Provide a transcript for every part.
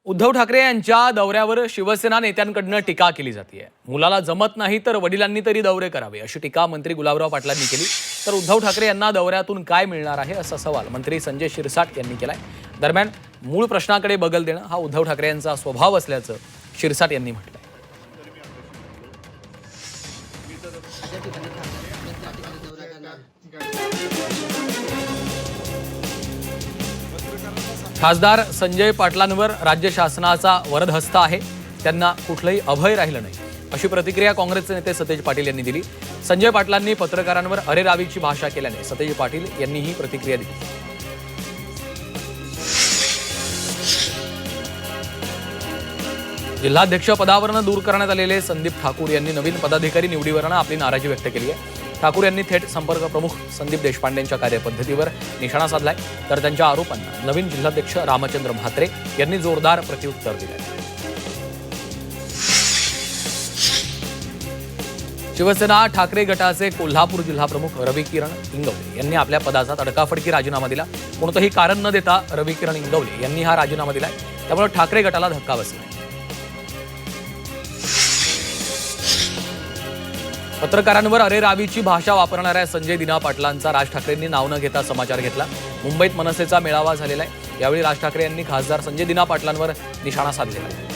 उद्धव ठाकरे यांच्या दौऱ्यावर शिवसेना नेत्यांकडून टीका केली जाते. मुलाला जमत नाही तर वडिलांनी तरी दौरे करावे अशी टीका मंत्री गुलाबराव पाटलांनी केली. तर उद्धव ठाकरे यांना दौऱ्यातून काय मिळणार आहे असा सवाल मंत्री संजय शिरसाट यांनी केलाय. दरम्यान मूळ प्रश्नाकडे बगल देणं हा उद्धव ठाकरे यांचा स्वभाव असल्याचं शिरसाट यांनी म्हटलंय. खासदार संजय पाटलांवर राज्य शासनाचा वरदहस्त आहे. त्यांना कुठलंही अभय राहिलं नाही अशी प्रतिक्रिया काँग्रेसचे नेते सतेज पाटील यांनी दिली. संजय पाटलांनी पत्रकारांवर अरेरावीची भाषा केल्याने सतेज पाटील यांनी ही प्रतिक्रिया दिली. जिल्हाध्यक्ष पदावरून दूर करण्यात आलेले संदीप ठाकूर यांनी नवीन पदाधिकारी निवडीवरून आपली नाराजी व्यक्त केली आहे. ठाकूर यांनी थेट संपर्क प्रमुख संदीप देशपांडेंच्या कार्यपद्धतीवर निशाणा साधलाय. तर त्यांच्या आरोपांना नवीन जिल्हाध्यक्ष रामचंद्र म्हात्रे यांनी जोरदार प्रत्युत्तर दिले. शिवसेना ठाकरे गटाचे कोल्हापूर जिल्हाप्रमुख रवी किरण इंगवले यांनी आपल्या पदाचा तडकाफडकी राजीनामा दिला. कोणतंही कारण न देता रवी किरण इंगवले यांनी हा राजीनामा दिलाय. त्यामुळे ठाकरे गटाला धक्का बसला. पत्रकारांवर अरेरावीची भाषा वापरणाऱ्या संजय दिना पाटलांचा राज ठाकरेंनी नाव न घेता समाचार घेतला. मुंबईत मनसेचा मेळावा झालेला आहे. यावेळी राज ठाकरे यांनी खासदार संजय दिना पाटलांवर निशाणा साधलेला आहे.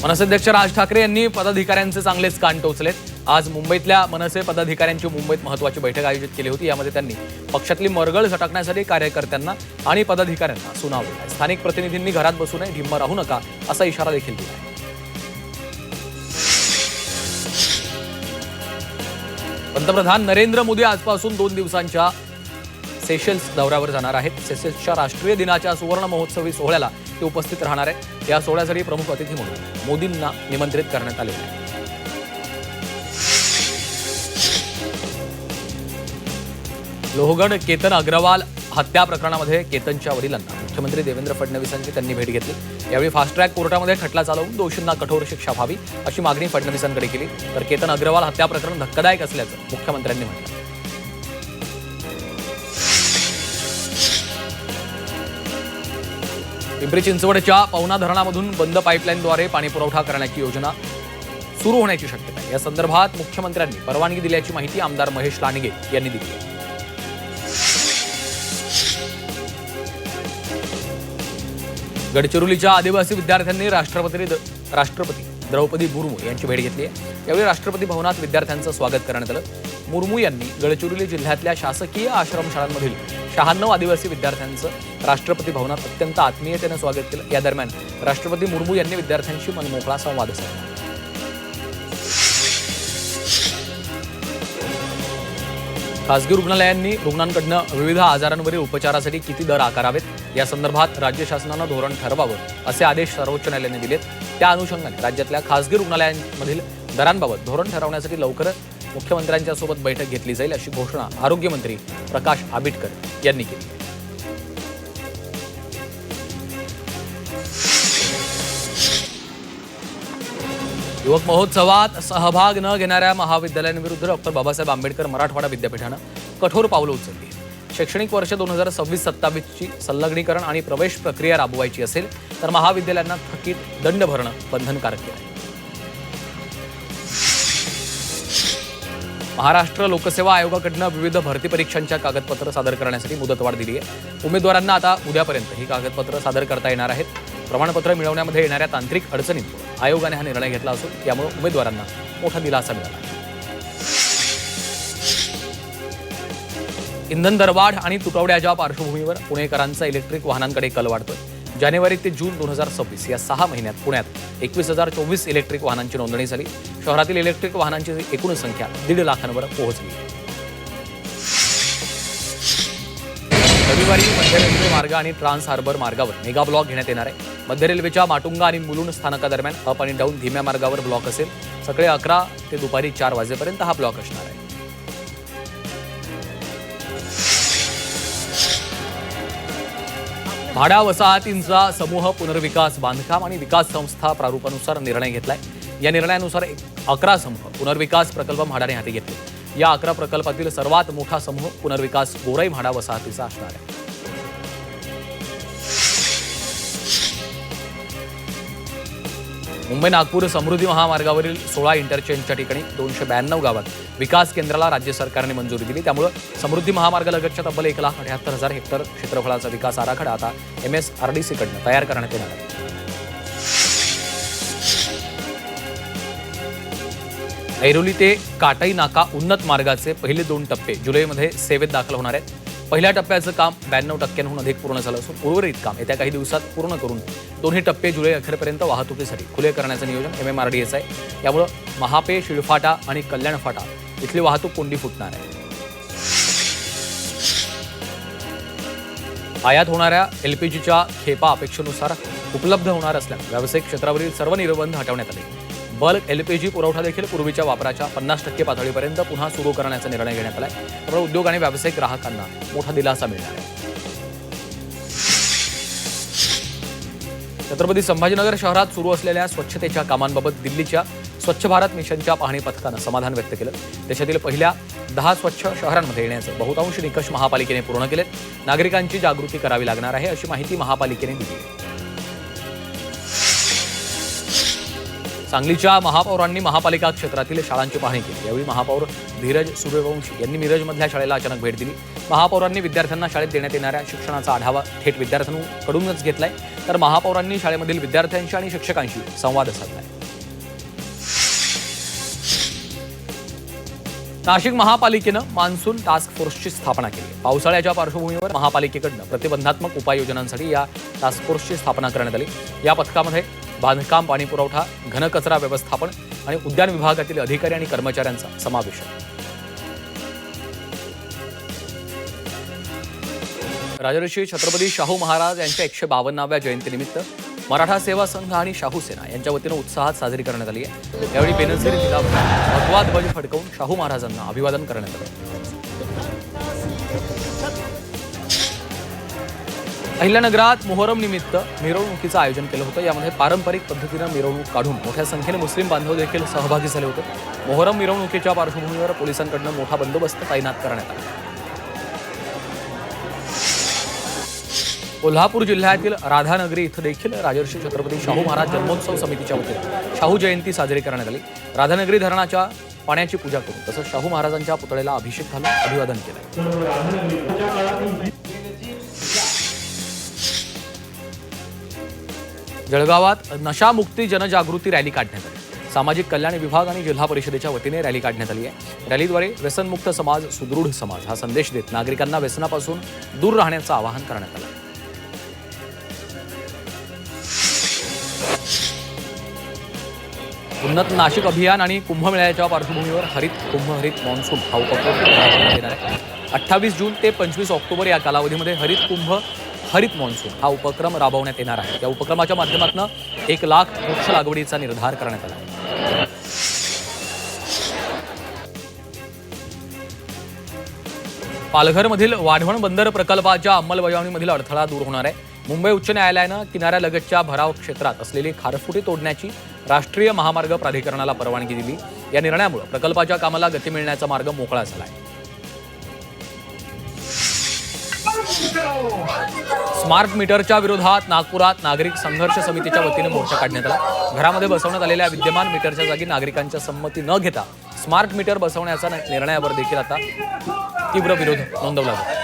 मनसेध्यक्ष राज ठाकरे यांनी पदाधिकाऱ्यांचे चांगलेच कान टोचलेत. आज मुंबईतल्या मनसे पदाधिकाऱ्यांची मुंबईत महत्त्वाची बैठक आयोजित केली होती. यामध्ये त्यांनी पक्षातली मरगळ झटकण्यासाठी कार्यकर्त्यांना आणि पदाधिकाऱ्यांना सुनावलं. स्थानिक प्रतिनिधींनी घरात बसू नये, ढिम्म राहू नका असा इशारा देखील दिला. पंतप्रधान नरेंद्र मोदी आजपासून 2 दिवसांच्या सेशेल्स दौऱ्यावर जाणार आहेत. सेशेल्सच्या राष्ट्रीय दिनाच्या सुवर्ण महोत्सवी सोहळ्याला ते उपस्थित राहणार आहेत. या सोहळ्यासाठी प्रमुख अतिथी म्हणून मोदींना निमंत्रित करण्यात आले आहे. लोहगड केतन अग्रवाल हत्या प्रकरणामध्ये केतनच्या वडिलांना मुख्यमंत्री देवेंद्र फडणवीसांची त्यांनी भेट घेतली. यावेळी फास्ट ट्रॅक कोर्टामध्ये खटला चालवून दोषींना कठोर शिक्षा व्हावी अशी मागणी फडणवीसांकडे केली. तर केतन अग्रवाल हत्या प्रकरण धक्कादायक असल्याचं मुख्यमंत्र्यांनी म्हटलं. पिंपरी चिंचवडच्या पवना धरणामधून बंद पाईपलाईनद्वारे पाणीपुरवठा करण्याची योजना सुरू होण्याची शक्यता आहे. या संदर्भात मुख्यमंत्र्यांनी परवानगी दिल्याची माहिती आमदार महेश लांडगे यांनी दिली आहे. गडचिरोलीच्या आदिवासी विद्यार्थ्यांनी राष्ट्रपती द्रौपदी मुर्मू यांची भेट घेतली आहे. यावेळी राष्ट्रपती भवनात विद्यार्थ्यांचं स्वागत करण्यात आलं. मुर्मू यांनी गडचिरोली जिल्ह्यातल्या शासकीय आश्रमशाळांमधील 96 आदिवासी विद्यार्थ्यांचं राष्ट्रपती भवनात अत्यंत आत्मीयतेनं स्वागत केलं. या दरम्यान राष्ट्रपती मुर्मू यांनी विद्यार्थ्यांशी मनमोकळा संवाद साधला. खासगी रुग्णालयांनी रुग्णांकडून विविध आजारांवरील उपचारासाठी किती दर आकारावेत या संदर्भात राज्य शासनानं धोरण ठरवावं असे आदेश सर्वोच्च न्यायालयाने दिलेत. त्या अनुषंगाने राज्यातल्या खासगी रुग्णालयांमधील दरांबाबत धोरण ठरवण्यासाठी लवकरच मुख्यमंत्र्यांच्या सोबत बैठक घेतली जाईल अशी घोषणा आरोग्यमंत्री प्रकाश आंबेडकर यांनी केली. युवक महोत्सवात सहभाग न घेणाऱ्या महाविद्यालयांविरुद्ध डॉक्टर बाबासाहेब आंबेडकर मराठवाडा विद्यापीठानं कठोर पावलं उचलली. शैक्षणिक वर्ष 2026-27ची संलग्नीकरण आणि प्रवेश प्रक्रिया राबवायची असेल तर महाविद्यालयांना थकीत दंड भरणं बंधनकारक केलं. महाराष्ट्र लोकसेवा आयोगाकडून विविध भरती परीक्षांच्या कागदपत्र सादर करण्यासाठी मुदतवाढ दिली आहे. उमेदवारांना आता उद्यापर्यंत ही कागदपत्र सादर करता येणार आहेत. प्रमाणपत्र मिळवण्यामध्ये येणाऱ्या तांत्रिक अडचणींमुळे आयोगाने हा निर्णय घेतला असून यामुळे उमेदवारांना मोठा दिलासा मिळाला आहे. इंधन दरवाढ आणि तुटवड्याच्या पार्श्वभूमीवर पुणेकरांचा इलेक्ट्रिक वाहनांकडे कल वाढतोय. जानेवारी ते जून 2026 या 6 महिन्यात पुण्यात 21,024 इलेक्ट्रिक वाहनांची नोंदणी झाली. शहरातील इलेक्ट्रिक वाहनांची एकूण संख्या 1.5 लाखांवर पोहोचली. रविवारी मध्य रेल्वे मार्ग आणि ट्रान्स हार्बर मार्गावर मेगा ब्लॉक घेण्यात येणार आहे. मध्य रेल्वेच्या माटुंगा आणि मुलुंड स्थानकादरम्यान अप आणि डाऊन धीम्या मार्गावर ब्लॉक असेल. सकाळी 11 ते दुपारी 4 वाजेपर्यंत हा ब्लॉक असणार आहे. म्हाडा वसाहतींचा समूह पुनर्विकास बांधकाम आणि विकास संस्था प्रारूपानुसार निर्णय घेतलाय. या निर्णयानुसार 11 समूह पुनर्विकास प्रकल्प म्हाडाने हाती घेतले. या 11 प्रकल्पातील सर्वात मोठा समूह पुनर्विकास गोराई म्हाडा वसाहतीचा असणार आहे. मुंबई नागपूर समृद्धी महामार्गावरील 16 इंटरचेंजच्या ठिकाणी 292 गावात विकास केंद्राला राज्य सरकारने मंजुरी दिली. त्यामुळे समृद्धी महामार्गालगतच्या तब्बल 1,78,000 हेक्टर क्षेत्रफळाचा विकास आराखडा आता MSRDCकडून तयार करण्यात येणार आहे. ऐरोली ते काटाई नाका उन्नत मार्गाचे पहिले 2 टप्पे जुलैमध्ये सेवेत दाखल होणार आहेत. पहिल्या टप्प्याचं काम 92% अधिक पूर्ण झालं असून उर्वरित काम येत्या काही दिवसात पूर्ण करून दोन्ही टप्पे जुलै अखेरपर्यंत वाहतुकीसाठी खुले करण्याचं नियोजन MMRDAचं आहे. यामुळे महापे, शिळफाटा आणि कल्याण फाटा इथली वाहतूक कोंडी फुटणार आहे. आयात होणाऱ्या LPGच्या खेपा अपेक्षेनुसार उपलब्ध होणार असल्याने व्यावसायिक क्षेत्रावरील सर्व निर्बंध हटवण्यात आले. बल्क LPG पुरवठा देखील पूर्वीच्या वापराच्या 50% पातळीपर्यंत पुन्हा सुरू करण्याचा निर्णय घेण्यात आला आहे. त्यामुळे उद्योग आणि व्यावसायिक ग्राहकांना मोठा दिलासा मिळणार आहे. छत्रपती संभाजीनगर शहरात सुरू असलेल्या स्वच्छतेच्या कामांबाबत दिल्लीच्या स्वच्छ भारत मिशनच्या पाहणी पथकानं समाधान व्यक्त केलं. देशातील पहिल्या 10 स्वच्छ शहरांमध्ये येण्याचे बहुतांश निकष महापालिकेने पूर्ण केलेत. नागरिकांची जागृती करावी लागणार आहे अशी माहिती महापालिकेने दिली आहे. सांगलीच्या महापौरांनी महापालिका क्षेत्रातील शाळांची पाहणी केली. यावेळी महापौर धीरज सूर्यवंशी यांनी मिरजमधल्या शाळेला अचानक भेट दिली. महापौरांनी विद्यार्थ्यांना शाळेत देण्यात येणाऱ्या शिक्षणाचा आढावा थेट विद्यार्थ्यांकडूनच घेतलाय. तर महापौरांनी शाळेमधील विद्यार्थ्यांशी आणि शिक्षकांशी संवाद साधलाय. नाशिक महापालिकेनं मान्सून टास्क फोर्सची स्थापना केली. पावसाळ्याच्या पार्श्वभूमीवर महापालिकेकडून प्रतिबंधात्मक उपाययोजनांसाठी या टास्क फोर्सची स्थापना करण्यात आली. या पथकामध्ये बांधकाम, पाणी पुरवठा, घनकचरा व्यवस्थापन आणि उद्यान विभागातील अधिकारी आणि कर्मचाऱ्यांचा समावेश आहे. राजर्षी छत्रपती शाहू महाराज यांच्या 152व्या जयंतीनिमित्त मराठा सेवा संघ आणि शाहू सेना यांच्या वतीनं उत्साहात साजरी करण्यात आली आहे. यावेळी बेनझीर किल्ल्यावर भगवा ध्वज फडकवून शाहू महाराजांना अभिवादन करण्यात आलं. अहिल्यानगरात मोहरम निमित्त मिरवणुकीचं आयोजन केलं होतं. यामध्ये पारंपरिक पद्धतीनं मिरवणूक काढून मोठ्या संख्येने मुस्लिम बांधव देखील सहभागी झाले होते. मोहरम मिरवणुकीच्या पार्श्वभूमीवर पोलिसांकडून मोठा बंदोबस्त तैनात करण्यात आला. कोल्हापूर जिल्ह्यातील राधानगरी इथं देखील राजर्षी छत्रपती शाहू महाराज जन्मोत्सव समितीच्या वतीने शाहू जयंती साजरी करण्यात आली. राधानगरी धरणाच्या पाण्याची पूजा करून तसंच शाहू महाराजांच्या पुतळ्याला अभिषेक घालून अभिवादन केलं. जळगावात नशामुक्ती जनजागृती रॅली काढण्यात आली. सामाजिक कल्याण विभाग आणि जिल्हा परिषदेच्या वतीने रॅली काढण्यात आली आहे. रॅलीद्वारे व्यसनमुक्त समाज सुदृढ समाज हा संदेश देत नागरिकांना व्यसनापासून दूर राहण्याचं आवाहन करण्यात आलं. उन्नत नाशिक अभियान आणि कुंभमेळ्याच्या पार्श्वभूमीवर हरित कुंभ हरित मॉन्सून हा उपक्रम राबवण्यात येणार आहे. 28 जून ते 25 ऑक्टोबर या कालावधीमध्ये हरित कुंभ हरित मॉन्सून हा उपक्रम राबवण्यात येणार आहे. या उपक्रमाच्या माध्यमातून 1 लाख वृक्ष लागवडीचा निर्धार करण्यात आला आहे. पालघरमधील वाढवण बंदर प्रकल्पाच्या अंमलबजावणीमधील अडथळा दूर होणार आहे. मुंबई उच्च न्यायालयानं किनाऱ्यालगतच्या भराव क्षेत्रात असलेली खारफुटी तोडण्याची राष्ट्रीय महामार्ग प्राधिकरणाला परवानगी दिली. या निर्णयामुळे प्रकल्पाच्या कामाला गती मिळण्याचा मार्ग मोकळा झाला आहे. स्मार्ट मीटरच्या विरोधात नागपुरात नागरिक संघर्ष समितीच्या वतीने मोर्चा काढण्यात आला. घरामध्ये बसवण्यात आलेल्या विद्यमान मीटरच्या जागी नागरिकांच्या संमती न घेता स्मार्ट मीटर बसवण्याच्या निर्णयावर देखील आता तीव्र विरोध नोंदवला जातो.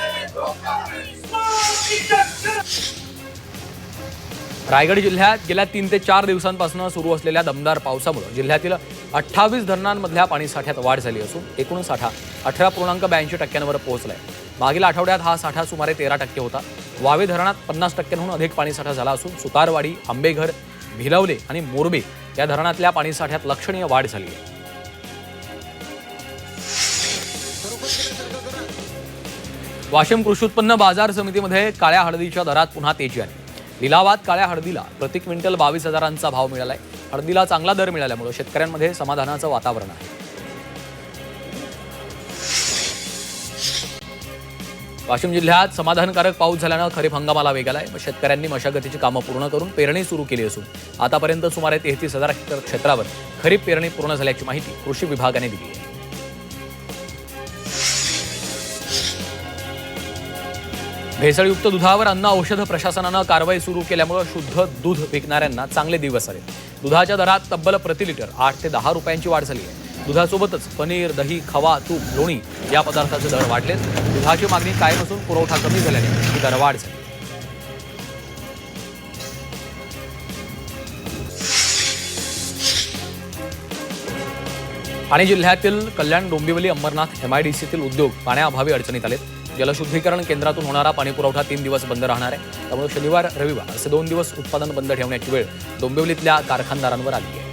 रायगड जिल्ह्यात गेल्या 3 ते 4 दिवसांपासून सुरू असलेल्या दमदार पावसामुळे जिल्ह्यातील 28 धरणांमधल्या पाणीसाठ्यात वाढ झाली असून एकूण साठा 18.82% पोहोचलाय. मागील आठवड्यात हा साठा सुमारे 13% होता. वावे धरणात 50%हून अधिक पाणीसाठा झाला असून सुतारवाडी, आंबेघर, भिलवले आणि मोरबे या धरणातल्या पाणीसाठ्यात लक्षणीय वाढ झाली आहे. वाशिम कृषी उत्पन्न बाजार समितीमध्ये काळ्या हळदीच्या दरात पुन्हा तेजी आली. लिलावात काळ्या हळदीला प्रति क्विंटल 22,000चा भाव मिळालाय. हळदीला चांगला दर मिळाल्यामुळे शेतकऱ्यांमध्ये समाधानाचं वातावरण आहे. वाशिम जिल्ह्यात समाधानकारक पाऊस झाल्यानं खरीप हंगामाला वेग आलाय. शेतकऱ्यांनी मशागतीची कामं पूर्ण करून पेरणी सुरू केली असून आतापर्यंत सुमारे 33,000 हेक्टर क्षेत्रावर खरीप पेरणी पूर्ण झाल्याची माहिती कृषी विभागाने दिली आहे. भेसळयुक्त दुधावर अन्न औषध प्रशासनानं कारवाई सुरू केल्यामुळे शुद्ध दूध विकणाऱ्यांना चांगले दिवस आले. दुधाच्या दरात तब्बल प्रति लिटर 8 ते 10 रुपयांची वाढ झाली आहे. दुधासोबतच पनीर, दही, खवा, तूप, लोणी या पदार्थाचे दर वाढलेत. दुधाची मागणी कायम असून पुरवठा कमी झाल्याने ही दरवाढ झाली. ठाणे जिल्ह्यातील कल्याण, डोंबिवली, अंबरनाथ, MIDCतील उद्योग पाण्याअभावी अडचणीत आलेत. जलशुद्धीकरण केंद्रातून होणारा पाणीपुरवठा 3 दिवस बंद राहणार आहे. त्यामुळे शनिवार, रविवार असे 2 दिवस उत्पादन बंद ठेवण्याची वेळ डोंबिवलीतल्या कारखानदारांवर आली आहे.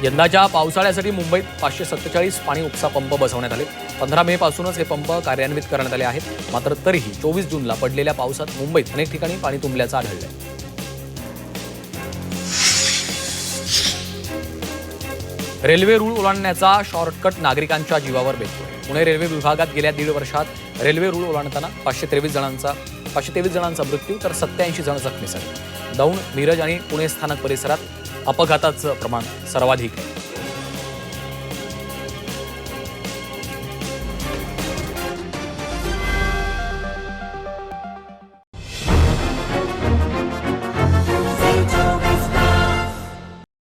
यंदाच्या पावसाळ्यासाठी मुंबईत 547 पाणी उपसा पंप बसवण्यात आले. 15 मे पासूनच हे पंप कार्यान्वित करण्यात आले आहेत. मात्र तरीही 24 जूनला पडलेल्या पावसात मुंबईत अनेक ठिकाणी पाणी तुंबल्याचं आढळलंय. रेल्वे रूळ ओलांडण्याचा शॉर्टकट नागरिकांच्या जीवावर बेततोय. पुणे रेल्वे विभागात गेल्या 1.5 वर्षात रेल्वे रूळ ओलांडताना 523 जणांचा मृत्यू तर 87 जण जखमी झाले. दौंड, मिरज आणि पुणे स्थानक परिसरात अपघाताचं प्रमाण सर्वाधिक आहे.